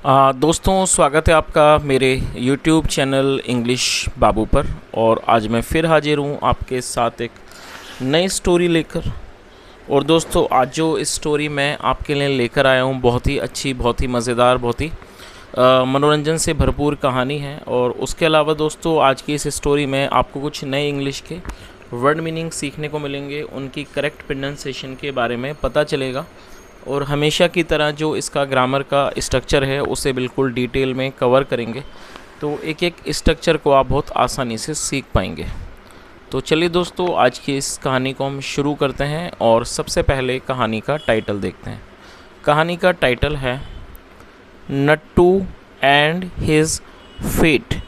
दोस्तों, स्वागत है आपका मेरे YouTube चैनल इंग्लिश बाबू पर। और आज मैं फिर हाजिर हूँ आपके साथ एक नई स्टोरी लेकर। और दोस्तों, आज जो इस स्टोरी मैं आपके लिए लेकर आया हूँ बहुत ही अच्छी, बहुत ही मज़ेदार, बहुत ही मनोरंजन से भरपूर कहानी है। और उसके अलावा दोस्तों, आज की इस स्टोरी में आपको कुछ नए इंग्लिश के वर्ड मीनिंग सीखने को मिलेंगे, उनकी करेक्ट प्रोनाउंसिएशन के बारे में पता चलेगा। और हमेशा की तरह जो इसका ग्रामर का स्ट्रक्चर है उसे बिल्कुल डिटेल में कवर करेंगे, तो एक एक स्ट्रक्चर को आप बहुत आसानी से सीख पाएंगे। तो चलिए दोस्तों, आज की इस कहानी को हम शुरू करते हैं। और सबसे पहले कहानी का टाइटल देखते हैं। कहानी का टाइटल है नट्टू एंड हिज फेट।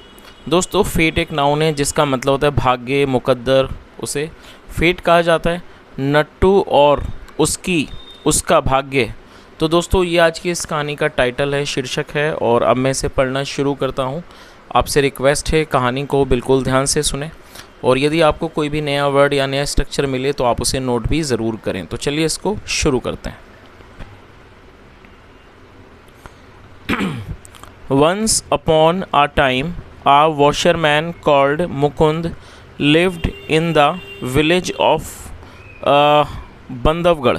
दोस्तों, फेट एक नाउन है जिसका मतलब होता है भाग्य, मुकद्दर, उसे फेट कहा जाता है। नट्टू और उसका भाग्य। तो दोस्तों, ये आज की इस कहानी का टाइटल है, शीर्षक है। और अब मैं इसे पढ़ना शुरू करता हूँ। आपसे रिक्वेस्ट है कहानी को बिल्कुल ध्यान से सुने, और यदि आपको कोई भी नया वर्ड या नया स्ट्रक्चर मिले तो आप उसे नोट भी ज़रूर करें। तो चलिए इसको शुरू करते हैं। Once upon a time a washerman called Mukund lived in the village of Bandhavgarh.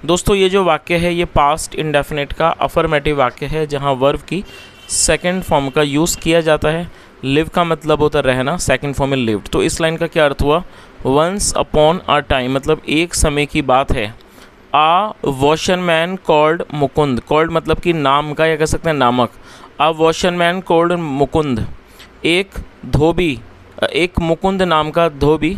दोस्तों, ये जो वाक्य है ये पास्ट इंडेफिनिट का अफर्मेटिव वाक्य है, जहाँ वर्ब की सेकंड फॉर्म का यूज़ किया जाता है। लिव का मतलब होता है रहना, सेकंड फॉर्म में लिव्ड। तो इस लाइन का क्या अर्थ हुआ? वंस अपॉन अ टाइम मतलब एक समय की बात है। आ वॉशरमैन कॉल्ड मुकुंद, कॉल्ड मतलब कि नाम का, या कह सकते हैं नामक। आ वॉशरमैन कॉल्ड मुकुंद, एक मुकुंद नाम का धोबी।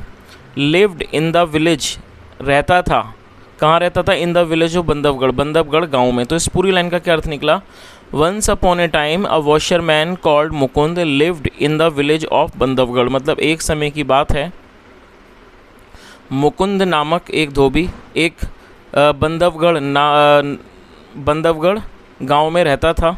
लिव्ड इन द विलेज, रहता था। कहाँ रहता था? इन the village of Bandhavgarh, Bandhavgarh गांव में। तो इस पूरी लाइन का क्या अर्थ निकला? Once upon a time a washerman called Mukund lived in the village of Bandhavgarh, मतलब एक समय की बात है, मुकुंद नामक एक धोबी एक बंधवगढ़ गांव में रहता था।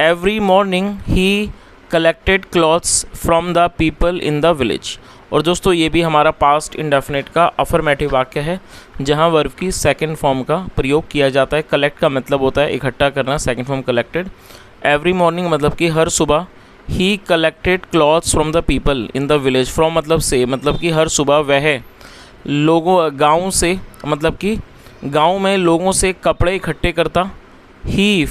Every morning he collected clothes from the people in the village. और दोस्तों, ये भी हमारा पास्ट इंडेफिनिट का अफर्मेटिव वाक्य है, जहाँ वर्ब की सेकंड फॉर्म का प्रयोग किया जाता है। कलेक्ट का मतलब होता है इकट्ठा करना, second form collected. Every morning मतलब कि हर सुबह। ही collected clothes from the people in the village, from मतलब से, मतलब कि हर सुबह वह गाँव से, मतलब कि गाँव में लोगों से कपड़े इकट्ठे करता। ही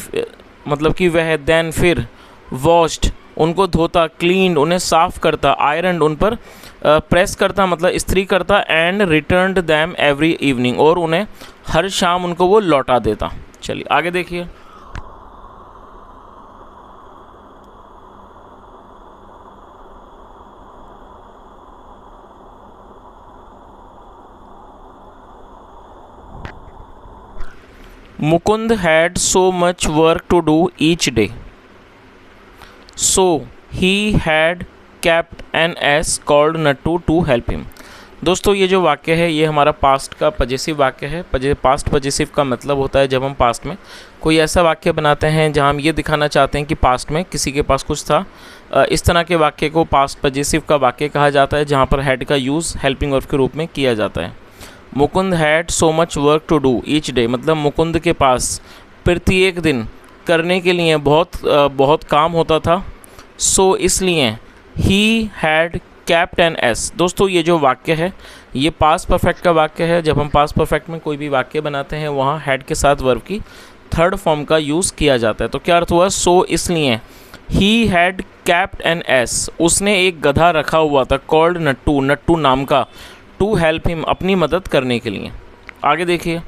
मतलब कि वह, देन फिर, वॉश्ड उनको धोता, क्लीन्ड उन्हें साफ़ करता, आयरन उन पर प्रेस करता मतलब इस्त्री करता, and returned them every evening और उन्हें हर शाम उनको वो लौटा देता। चलिए आगे देखिए। Mukund had so much work to do each day, so he had kept an ass called Nattu to help him। दोस्तों, ये जो वाक्य है ये हमारा पास्ट का पजेसिव वाक्य है। पास्ट पजेसिव का मतलब होता है जब हम पास्ट में कोई ऐसा वाक्य बनाते हैं जहाँ हम ये दिखाना चाहते हैं कि पास्ट में किसी के पास कुछ था। इस तरह के वाक्य को पास्ट पजेसिव का वाक्य कहा जाता है, जहाँ पर हैड का यूज़ हेल्पिंग वर्ब के रूप में किया जाता है। Mukund had so much work to do each day, मतलब मुकुंद के पास प्रत्येक दिन करने के लिए बहुत काम होता था। सो इसलिए he had kept an ass. दोस्तों, ये जो वाक्य है ये पास्ट परफेक्ट का वाक्य है। जब हम पास्ट परफेक्ट में कोई भी वाक्य बनाते हैं वहाँ हैड के साथ वर्ब की थर्ड फॉर्म का यूज़ किया जाता है। तो क्या अर्थ हुआ? सो इसलिए he had kept an ass, उसने एक गधा रखा हुआ था, कॉल्ड नट्टू, नट्टू नाम का, टू हेल्प हिम अपनी मदद करने के लिए। आगे देखिए।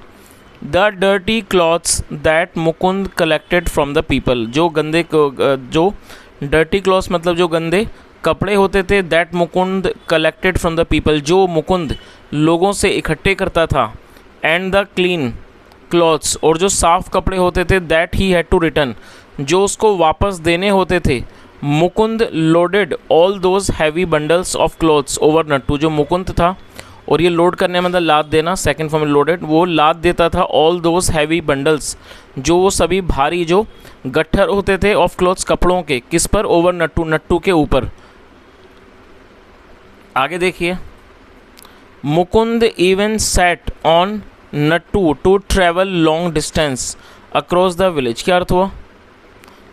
The dirty clothes that Mukund collected from the people, जो डर्टी क्लॉथ्स मतलब जो गंदे कपड़े होते थे, that Mukund collected from the people, जो मुकुंद लोगों से इकट्ठे करता था। एंड द क्लीन क्लॉथ्स, और जो साफ़ कपड़े होते थे, that he had to return, जो उसको वापस देने होते थे। Mukund loaded all those heavy bundles of clothes over Nattu, जो मुकुंद था, और ये लोड करने मतलब लाद देना, सेकंड फॉर्म में लोडेड, वो लाद देता था ऑल दोज हैवी बंडल्स, जो वो सभी भारी जो गट्ठर होते थे, ऑफ क्लॉथ्स कपड़ों के, किस पर? ओवर नट्टू, नट्टू के ऊपर। आगे देखिए। Mukund even sat on Nattu to travel long distance across the village. क्या अर्थ हुआ?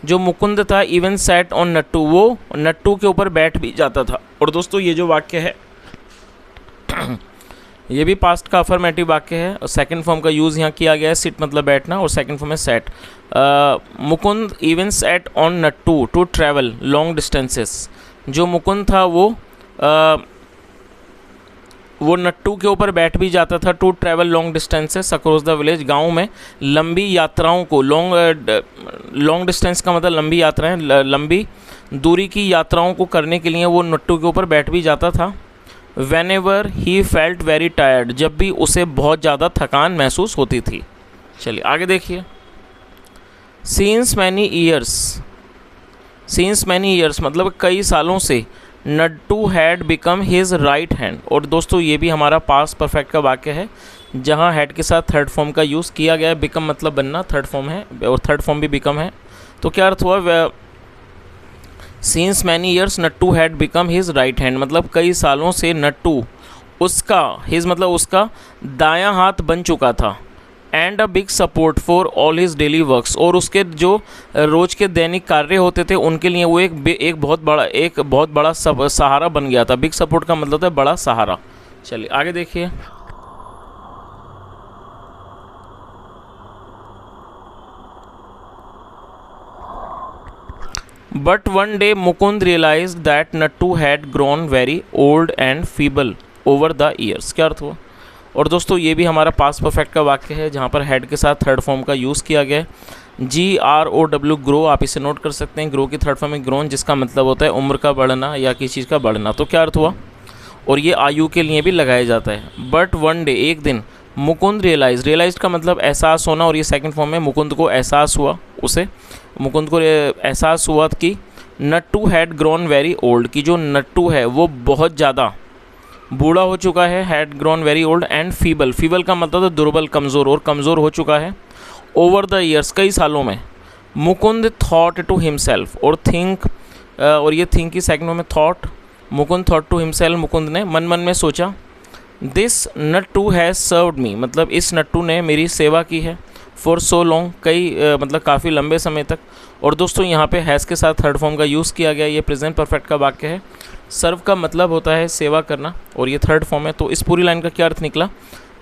जो मुकुंद था इवन सेट ऑन नट्टू, वो नट्टू के ऊपर बैठ भी जाता था। और दोस्तों ये जो वाक्य है ये भी पास्ट का अफर्मेटिव वाक्य है और सेकंड फॉर्म का यूज़ यहाँ किया गया है, सिट मतलब बैठना और सेकंड फॉर्म है sat. Mukund even sat on Nattu to travel long distances. जो मुकुंद था वो नट्टू के ऊपर बैठ भी जाता था to travel long distances across the village. गांव में लंबी यात्राओं को, लॉन्ग डिस्टेंस का मतलब लंबी यात्राएं, लंबी दूरी की यात्राओं को करने के लिए वो नट्टू के ऊपर बैठ भी जाता था। Whenever he felt very tired, जब भी उसे बहुत ज़्यादा थकान महसूस होती थी। चलिए आगे देखिए। Since many years मतलब कई सालों से Nattu had become his right hand. और दोस्तों ये भी हमारा पास्ट परफेक्ट का वाक्य है जहाँ हैड के साथ थर्ड फॉर्म का यूज़ किया गया है। बिकम मतलब बनना, थर्ड फॉर्म है और थर्ड फॉर्म भी बिकम है। तो क्या अर्थ हुआ? Since many years Nattu had become his right hand, मतलब कई सालों से नट्टू उसका, हिज मतलब उसका दायां हाथ बन चुका था। And a big support for all his daily works, और उसके जो रोज के दैनिक कार्य होते थे उनके लिए वो एक बहुत बड़ा सहारा बन गया था। बिग सपोर्ट का मतलब है बड़ा सहारा। चलिए आगे देखिए। But one day Mukund realise that Nattu had grown very old and feeble over the years. क्या अर्थ हुआ? और दोस्तों ये भी हमारा पास्ट परफेक्ट का वाक्य है जहाँ पर हेड के साथ थर्ड फॉर्म का यूज़ किया गया है। GROW ग्रो, आप इसे नोट कर सकते हैं। ग्रो की थर्ड फॉर्म में ग्रोन, जिसका मतलब होता है उम्र का बढ़ना या किसी चीज़ का बढ़ना। तो क्या अर्थ हुआ? और ये आयु के लिए भी लगाया जाता है। बट वन डे, एक दिन, मुकुंद रियलाइज का मतलब एहसास होना, और ये सेकंड फॉर्म में मुकुंद को एहसास हुआ, मुकुंद को एहसास हुआ कि Nattu had grown very old, कि जो नट्टू है वो बहुत ज़्यादा बूढ़ा हो चुका है। Had grown very old and feeble का मतलब है दुर्बल, कमज़ोर, और कमज़ोर हो चुका है ओवर द ईयर्स, कई सालों में। मुकुंद थॉट टू हिमसेल्फ, और थिंक, और ये थिंक की सेकंड में thought, Mukund thought to himself, Mukund ने मन में सोचा। This Nattu has served me, मतलब इस नट्टू ने मेरी सेवा की है। फॉर सो लॉन्ग, मतलब काफ़ी लंबे समय तक। और दोस्तों यहाँ पे हैज़ के साथ थर्ड फॉर्म का यूज़ किया गया। ये प्रेजेंट परफेक्ट का वाक्य है। सर्व का मतलब होता है सेवा करना, और ये थर्ड फॉर्म है। तो इस पूरी लाइन का क्या अर्थ निकला?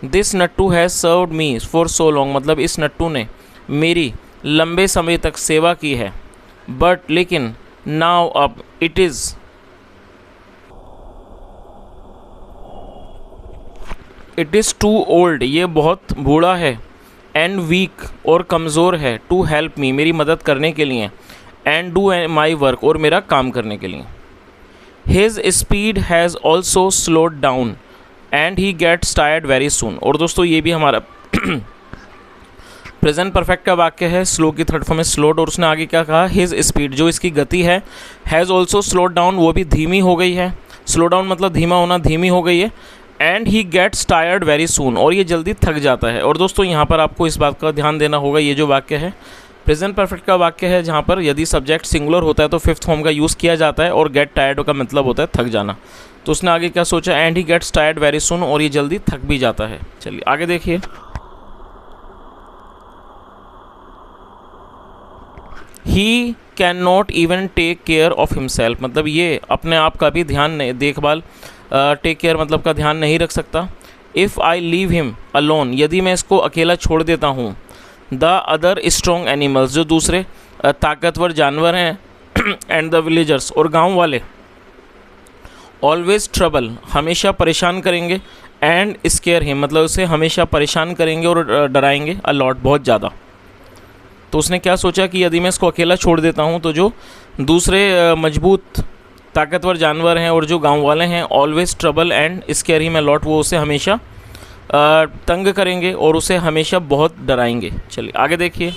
This Nattu has served me for so long, मतलब इस नट्टू ने मेरी लंबे समय तक सेवा की है। बट लेकिन, नाउ अब, इट इज़ टू ओल्ड, ये बहुत बूढ़ा है। एंड वीक, और कमज़ोर है। टू हेल्प मी, मेरी मदद करने के लिए। एंड डू माई वर्क, और मेरा काम करने के लिए। His speed has also slowed down and he gets tired very soon. और दोस्तों ये भी हमारा प्रेजेंट परफेक्ट का वाक्य है। स्लो की थर्ड फॉर्म में स्लोड, और उसने आगे क्या कहा? हिज स्पीड, जो इसकी गति है, हैज़ ऑल्सो स्लोड डाउन, वो भी धीमी हो गई है। स्लो डाउन मतलब धीमा होना, धीमी हो गई है। And he gets tired very soon, और ये जल्दी थक जाता है। और दोस्तों यहाँ पर आपको इस बात का ध्यान देना होगा, ये जो वाक्य है प्रेजेंट परफेक्ट का वाक्य है जहाँ पर यदि सब्जेक्ट सिंगुलर होता है तो फिफ्थ फॉर्म का यूज़ किया जाता है, और गेट टायर्ड का मतलब होता है थक जाना। तो उसने आगे क्या सोचा? And he gets tired very soon, और ये जल्दी थक भी जाता है। चलिए आगे देखिए। He can not even take care of himself, मतलब ये अपने आप का भी ध्यान नहीं, देखभाल, टेक केयर मतलब का ध्यान नहीं रख सकता। If I leave him alone, यदि मैं इसको अकेला छोड़ देता हूँ। द अदर स्ट्रॉन्ग एनिमल्स, जो दूसरे ताकतवर जानवर हैं। एंड द विलेजर्स, और गांव वाले। ऑलवेज ट्रबल, हमेशा परेशान करेंगे। एंड स्केयर हिम, मतलब उसे हमेशा परेशान करेंगे और डराएंगे अलॉट, बहुत ज़्यादा। तो उसने क्या सोचा कि यदि मैं इसको अकेला छोड़ देता हूँ तो जो दूसरे मजबूत ताकतवर जानवर हैं और जो गांव वाले हैं, always trouble and square him a lot, वो उसे हमेशा तंग करेंगे और उसे हमेशा बहुत डराएंगे। चलिए आगे देखिए।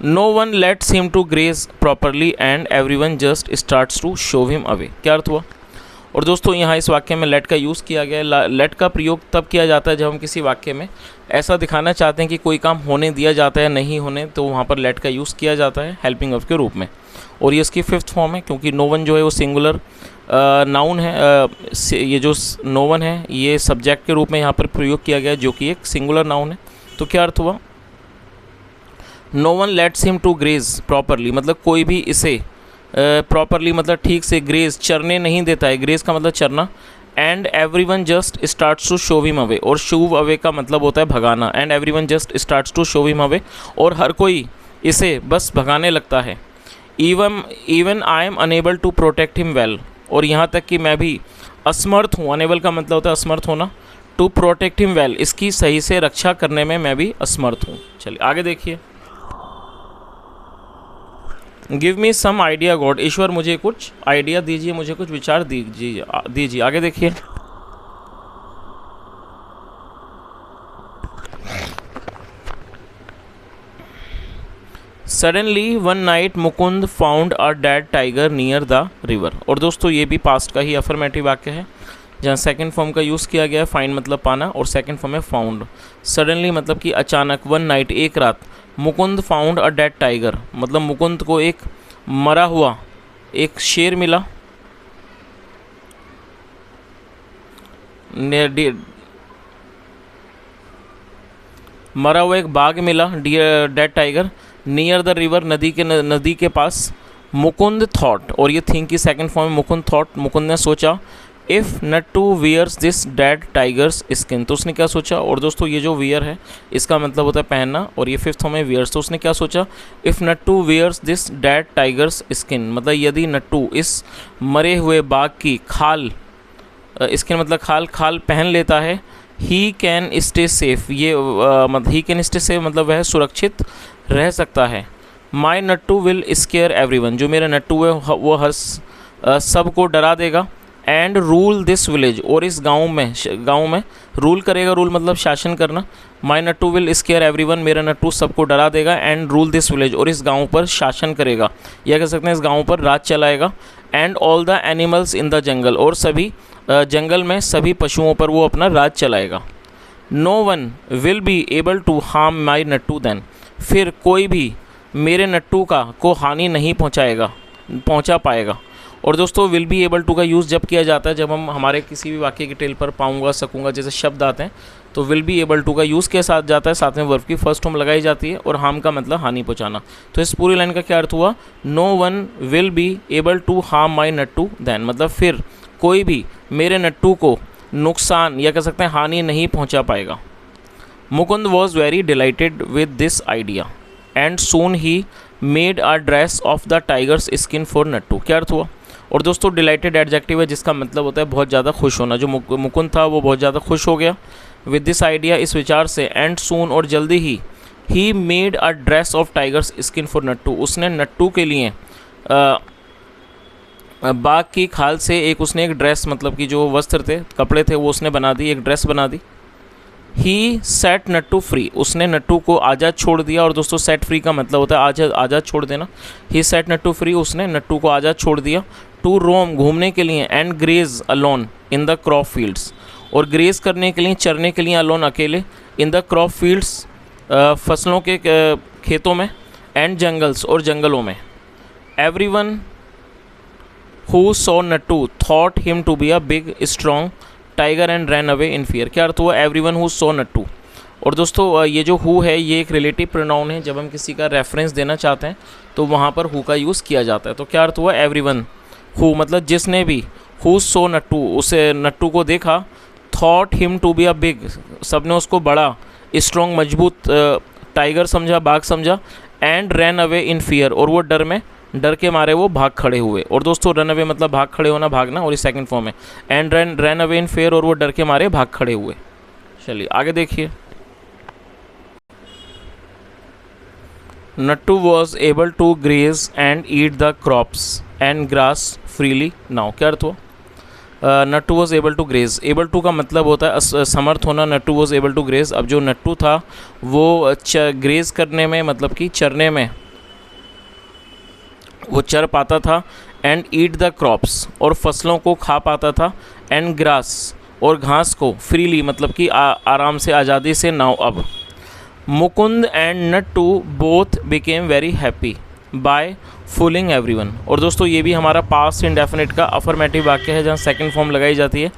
No one lets him to graze properly and everyone just starts to shoo him away. क्या अर्थ हुआ? और दोस्तों यहाँ इस वाक्य में लेट का यूज़ किया गया है। लेट का प्रयोग तब किया जाता है जब हम किसी वाक्य में ऐसा दिखाना चाहते हैं कि कोई काम होने दिया जाता है, नहीं होने, तो वहाँ पर लेट का यूज़ किया जाता है हेल्पिंग ऑफ के रूप में। और ये इसकी फिफ्थ फॉर्म है, क्योंकि नो वन जो है वो सिंगुलर नाउन है, ये जो नो वन है ये सब्जेक्ट के रूप में यहाँ पर प्रयोग किया गया है, जो कि एक सिंगुलर नाउन है। तो क्या अर्थ हुआ, no one lets him to graze properly, मतलब कोई भी इसे प्रॉपरली मतलब ठीक से ग्रेज चरने नहीं देता है, ग्रेज का मतलब चरना। And every one just starts to shoo him away, और शूव अवे का मतलब होता है भगाना। And every one just starts to shoo him away, और हर कोई इसे बस भगाने लगता है। Even I am unable to protect him well, और यहाँ तक कि मैं भी असमर्थ हूँ, अनेबल का मतलब होता है असमर्थ होना, टू प्रोटेक्ट हिम वेल, इसकी सही से रक्षा करने में मैं भी असमर्थ हूँ। चलिए आगे देखिए। Give me some idea God, ईश्वर मुझे कुछ आइडिया दीजिए, मुझे कुछ विचार दीजिए। आगे देखिए। Suddenly one night Mukund found a dead tiger near the river, और दोस्तों ये भी पास्ट का ही अफर्मेटिव वाक्य है, जहाँ सेकंड फॉर्म का यूज़ किया गया है, फाइंड मतलब पाना, और सेकंड फॉर्म है फाउंड। सडनली मतलब कि अचानक, वन नाइट एक रात, Mukund found a dead tiger मतलब मुकुंद को एक मरा हुआ एक शेर मिला, मरा हुआ एक बाघ मिला, dead tiger, near the river नदी के पास। मुकुंद थॉट, और ये थिंक की सेकंड फॉर्म में मुकुंद थॉट, मुकुंद ने सोचा, if Nattu wears this dead tiger's skin, तो उसने क्या सोचा, और दोस्तों ये जो वियर है इसका मतलब होता है पहनना, और ये फिफ्थ फॉर्म है वियर्स, तो उसने क्या सोचा, if Nattu wears this dead tiger's skin, मतलब यदि नट्टू इस मरे हुए बाघ की खाल, स्किन मतलब खाल पहन लेता है, ही कैन स्टे सेफ, ये मतलब ही कैन स्टे सेफ मतलब वह सुरक्षित रह सकता है। माई नट्टू विल स्केयर एवरीवन, जो मेरा नट्टू है वो हर सबको डरा देगा। एंड रूल दिस विलेज, और इस गांव में रूल करेगा, रूल मतलब शासन करना। माई नट्टू विल स्केयर एवरीवन, मेरा नट्टू सबको डरा देगा। एंड रूल दिस विलेज, और इस गांव पर शासन करेगा, या कह सकते हैं इस गांव पर राज चलाएगा। And all the animals in the jungle, और सभी जंगल में सभी पशुओं पर वो अपना राज चलाएगा। No one will be able to harm my Nattu then, फिर कोई भी मेरे नट्टू को हानि नहीं पहुंचा पाएगा। और दोस्तों विल बी एबल टू का यूज़ जब किया जाता है जब हम हमारे किसी भी वाक्य की टेल पर पाऊंगा सकूंगा जैसे शब्द आते हैं, तो विल बी एबल टू का यूज़ के साथ जाता है, साथ में वर्ब की फर्स्ट फॉर्म लगाई जाती है, और हार्म का मतलब हानि पहुंचाना। तो इस पूरी लाइन का क्या अर्थ हुआ, no one will be able to harm my Nattu then, मतलब फिर कोई भी मेरे नट्टू को नुकसान या कह सकते हैं हानि नहीं पहुँचा पाएगा। Mukund was very dilated with this idea and soon he made a dress of the tigers skin for Nattu, क्या अर्थ हुआ, और दोस्तों डिलाइटेड एडजेक्टिव है जिसका मतलब होता है बहुत ज़्यादा खुश होना। जो मुकुंद था वो बहुत ज़्यादा खुश हो गया विद दिस आइडिया, इस विचार से। एंड सून और जल्दी he made a dress of tigers skin for Nattu, उसने नट्टू के लिए बाघ की खाल से उसने एक ड्रेस मतलब कि जो वस्त्र थे कपड़े थे वो उसने बना दी, एक ड्रेस बना दी। ही सेट नट्टू फ्री, उसने नट्टू को आज़ाद छोड़ दिया, और दोस्तों सेट फ्री का मतलब होता है आज़ाद छोड़ देना। ही सेट नट्टू फ्री, उसने नट्टू को आज़ाद छोड़ दिया। टू रोम, घूमने के लिए। And graze alone in the crop fields, और ग्रेज करने के लिए, चरने के लिए अलोन अकेले। इन द क्रॉप फील्ड्स, फसलों के खेतों में। एंड जंगल्स, और जंगलों में। Everyone who saw Nattu thought him to be a big strong tiger and ran away in fear, क्या अर्थ हुआ, एवरीवन हु सॉ नट्टू। और दोस्तों ये जो हु है ये एक रिलेटिव प्रोनाउन है, जब हम किसी का रेफरेंस देना चाहते हैं तो वहाँ पर हु का यूज़ किया जाता है। तो क्या अर्थ हुआ, एवरीवन हु मतलब जिसने भी, हु सो नट्टू, उसे नट्टू को देखा। Thought him to be a big, सब ने उसको बड़ा, स्ट्रॉन्ग मजबूत टाइगर समझा, बाघ समझा। And ran away in fear, और वो डर के मारे वो भाग खड़े हुए। और दोस्तों रन अवे मतलब भाग खड़े होना, भागना, और इस सेकंड फॉर्म है। And ran away in fear, और वो डर के मारे भाग खड़े हुए। चलिए आगे देखिए। Nattu was able to graze and eat the crops and grass freely now, क्या अर्थ हुआ, Nattu was able to graze. Able to का मतलब होता है समर्थ होना, Nattu was able to graze. अब जो नट्टू था वो ग्रेज करने में मतलब कि चरने में वो चर पाता था। एंड ईट द क्रॉप्स, और फसलों को खा पाता था। एंड ग्रास, और घास को। फ्रीली मतलब कि आराम से, आज़ादी से, नाउ अब। Mukund and Nattu both became very happy by fooling everyone. और दोस्तों ये भी हमारा पास्ट इंडेफिनिट का अफर्मेटिव वाक्य है जहाँ सेकंड फॉर्म लगाई जाती है।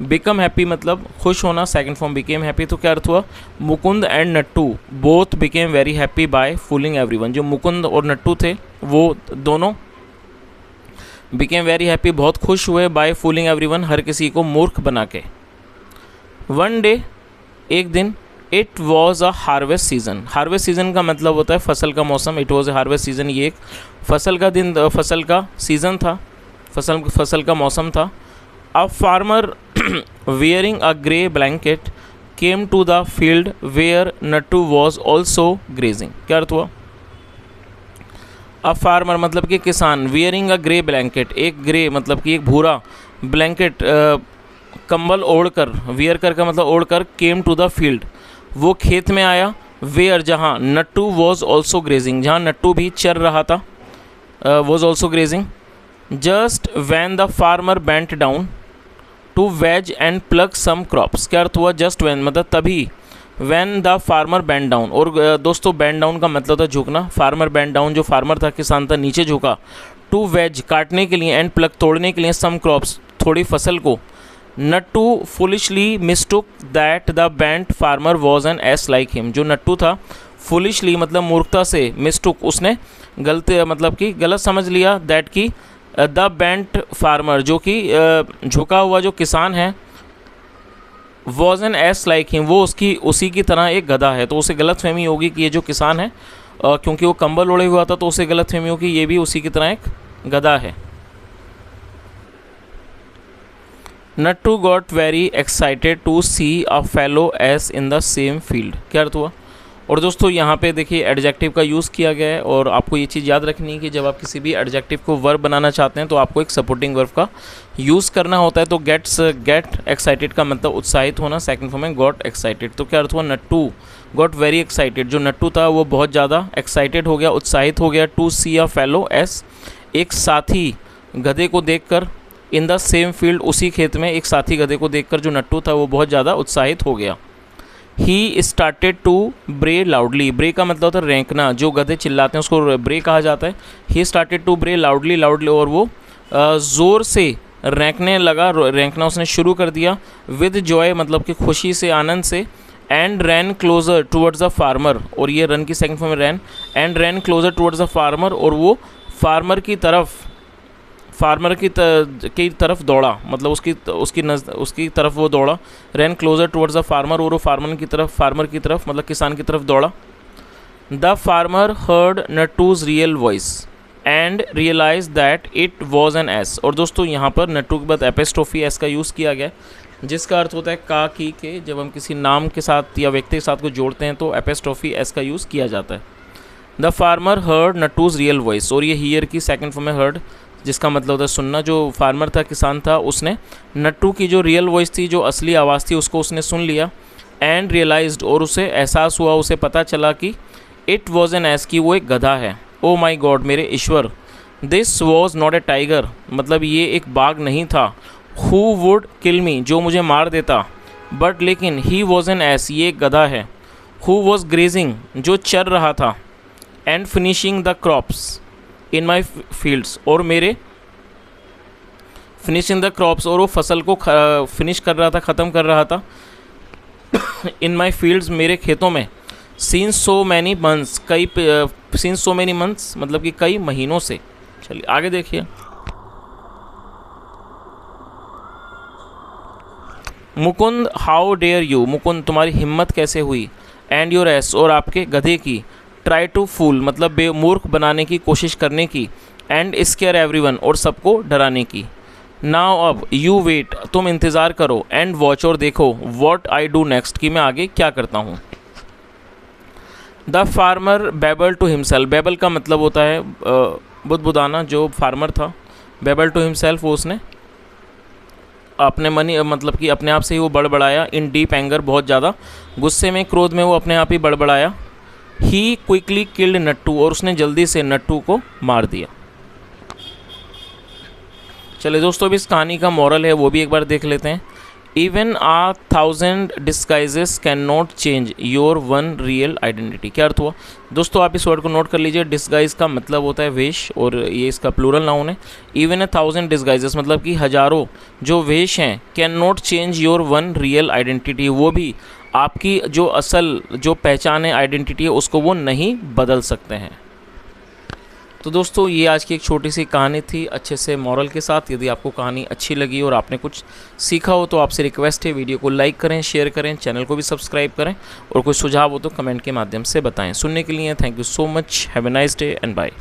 बिकम हैप्पी मतलब खुश होना, सेकंड फॉर्म बिकेम हैप्पी। तो क्या अर्थ हुआ, Mukund and Nattu both became very happy by fooling everyone. जो मुकुंद और नट्टू थे वो दोनों बिकेम वेरी हैप्पी बहुत खुश हुए, बाय फूलिंग एवरीवन हर किसी को मूर्ख बना के। वन डे एक दिन, it was a harvest season. Harvest season का मतलब होता है फसल का मौसम। It was a harvest season, ये एक फसल का दिन, फसल का सीज़न था, फसल का मौसम था। A farmer wearing a grey blanket came to the field where Nattu was also grazing। क्या अर्थ हुआ, अ फार्मर मतलब कि किसान, wearing a grey blanket एक ग्रे मतलब कि एक भूरा, ब्लैंकेट कंबल ओढ़कर, वेयर कर का मतलब ओढ़कर, केम टू द फील्ड वो खेत में आया, वेयर जहाँ, नट्टू वॉज ऑल्सो ग्रेजिंग जहाँ नट्टू भी चर रहा था, was also grazing. Just when the farmer bent down to wedge and pluck some crops. क्या अर्थ हुआ, जस्ट वैन मतलब तभी, when the farmer bent down. और दोस्तों बेंट डाउन का मतलब था झुकना। फार्मर बेंट डाउन, जो फार्मर था, किसान था, नीचे झुका। टू वेज काटने के लिए, एंड प्लग तोड़ने के लिए, सम क्रॉप्स थोड़ी फसल को। Nattu foolishly mistook that the bent farmer was an S like him. जो नट्टू था, फुलिशली मतलब मूर्खता से, मिस्टुक उसने गलत मतलब कि गलत समझ लिया, दैट की द बेंट फार्मर जो कि झुका हुआ जो किसान है, was an S like him वो उसी की तरह एक गधा है। तो उसे गलत फहमी होगी कि ये जो किसान है, क्योंकि वो कंबल ओढ़े हुआ था तो उसे गलत फहमी होगी ये भी उसी की तरह एक गधा है। Nattu got very excited to see a fellow ass in the same field. क्या अर्थ हुआ। और दोस्तों यहाँ पे देखिए एडजेक्टिव का यूज़ किया गया है, और आपको ये चीज़ याद रखनी है कि जब आप किसी भी एडजेक्टिव को वर्ब बनाना चाहते हैं तो आपको एक सपोर्टिंग वर्ब का यूज़ करना होता है। तो गेट एक्साइटेड का मतलब उत्साहित होना, सेकंड फॉर्म में गॉट एक्साइटेड। तो क्या अर्थ हुआ, नट्टू गॉट वेरी एक्साइटेड। जो नट्टू था वो बहुत ज़्यादा एक्साइटेड हो गया, उत्साहित हो गया, to see a fellow ass एक साथी गधे को देखकर, इन द सेम फील्ड उसी खेत में एक साथी गधे को देखकर जो नट्टू था वो बहुत ज़्यादा उत्साहित हो गया। ही स्टार्टेड टू ब्रे लाउडली। ब्रे का मतलब होता है रेंकना, जो गधे चिल्लाते हैं उसको ब्रे कहा जाता है। ही स्टार्टेड टू ब्रे लाउडली और वो ज़ोर से रेंकने लगा, रेंकना उसने शुरू कर दिया। विद जॉय मतलब कि खुशी से, आनंद से। And ran closer towards the farmer, और ये रन की सेकंड फॉर्म में ran. And ran closer towards the farmer, और वो फार्मर की तरफ दौड़ा, मतलब उसकी तरफ वो दौड़ा। रैन क्लोजर टुवर्ड्स द फार्मर, और वो फार्मर की तरफ मतलब किसान की तरफ दौड़ा। The farmer heard Nattu's real voice and realise that it was an ass. और दोस्तों यहाँ पर नट्टू के बाद एपिस्ट्रोफी एस का यूज़ किया गया, जिसका अर्थ होता है का की के। जब हम किसी नाम के साथ या व्यक्ति के साथ को जोड़ते हैं तो एपिस्ट्रोफी एस का यूज़ किया जाता है। The farmer heard Nattu's real voice, और ये हियर की सेकंड फॉर्म में हर्ड, जिसका मतलब होता है सुनना। जो फार्मर था, किसान था, उसने नट्टू की जो रियल वॉइस थी, जो असली आवाज़ थी, उसको उसने सुन लिया। एंड रियलाइज्ड और उसे एहसास हुआ, उसे पता चला कि इट वॉज एन एस की वो एक गधा है। ओ माई गॉड मेरे ईश्वर, this was not a tiger मतलब ये एक बाघ नहीं था। हु वुड किल मी जो मुझे मार देता, बट लेकिन ही वॉज एन एस ये एक गधा है। हु वॉज ग्रेजिंग जो चर रहा था। And finishing the crops in my fields और मेरे फिनिशिंग द क्रॉप्स और वो फसल को फिनिश कर रहा था, ख़त्म कर रहा था। इन माई फील्ड्स मेरे खेतों में। Since so many months since so many months मतलब कि कई महीनों से। चलिए आगे देखिए। Mukund how dare you, Mukund तुम्हारी हिम्मत कैसे हुई। एंड योर एस और आपके गधे की। ट्राई टू फूल मतलब बेमूर्ख बनाने की कोशिश करने की। एंड स्केयर एवरीवन और सबको डराने की। नाउ अब यू वेट तुम इंतज़ार करो। एंड वॉच और देखो। व्हाट आई डू नेक्स्ट कि मैं आगे क्या करता हूँ। The farmer babble to himself, babble का मतलब होता है बुदबुदाना। जो फार्मर था बेबल टू हिमसेल्फ वो उसने अपने मन मतलब कि अपने आप से ही वो बड़बड़ाया। इन डीप एंगर बहुत ज़्यादा गुस्से में, क्रोध में वो अपने आप ही बड़बड़ाया। ही क्विकली किल्ड नट्टू और उसने जल्दी से नट्टू को मार दिया। चलिए दोस्तों अब इस कहानी का मॉरल है वो भी एक बार देख लेते हैं। Even 1000 disguises can not change your one real identity. क्या अर्थ हुआ दोस्तों, आप इस वर्ड को नोट कर लीजिए। डिस्गाइज का मतलब होता है वेश, और ये इसका प्लूरल नाउन है। इवन 1000 डिस्गाइजेस मतलब कि हजारों जो वेश हैं, can not change your one real identity, वो भी आपकी जो असल जो पहचान है, आइडेंटिटी है, उसको वो नहीं बदल सकते हैं। तो दोस्तों ये आज की एक छोटी सी कहानी थी, अच्छे से मॉरल के साथ। यदि आपको कहानी अच्छी लगी और आपने कुछ सीखा हो तो आपसे रिक्वेस्ट है, वीडियो को लाइक करें, शेयर करें, चैनल को भी सब्सक्राइब करें, और कोई सुझाव हो तो कमेंट के माध्यम से बताएं। सुनने के लिए thank you so much. Have a nice day and bye.